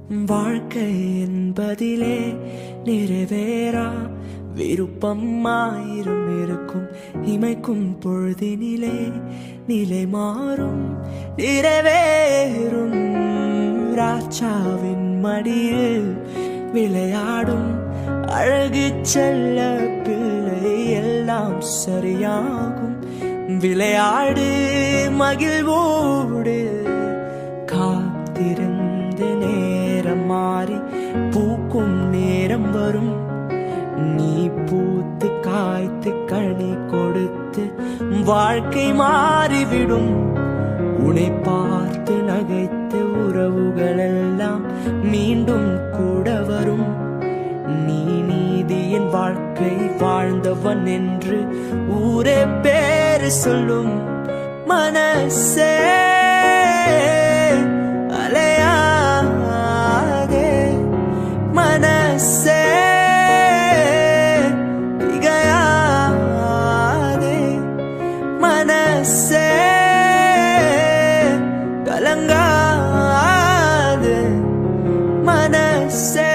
வாழ்க்கை என்பதிலே நிறைவேறா விருப்பம் ஆயிரம் இருக்கும். இமைக்கும் பொழுதினிலே நிலை மாறும் நிறைவேறும். ராஜாவின் மடியில் விளையாடும் அழகு செல்ல பிள்ளை எல்லாம் சரியாகும். விளையாடு மகிழ்வோடு காத்திருந்து நேரம் மாறி பூக்கும் நேரம் வரும். நீ பூத்து காய்த்து கனி கொடுத்து வாழ்க்கை மாறிவிடும். உன்னை பார்த்து நகைத்து உறவுகள் எல்லாம் மீண்டும் கூட வரும். நீ நீதியின் வாழ்க்கை வாழ்ந்தவன் என்று ஊரே பேரு சொல்லும். மனசே அலையாதே, மனசே திகையாதே, மனசே கலங்காதே, மனசே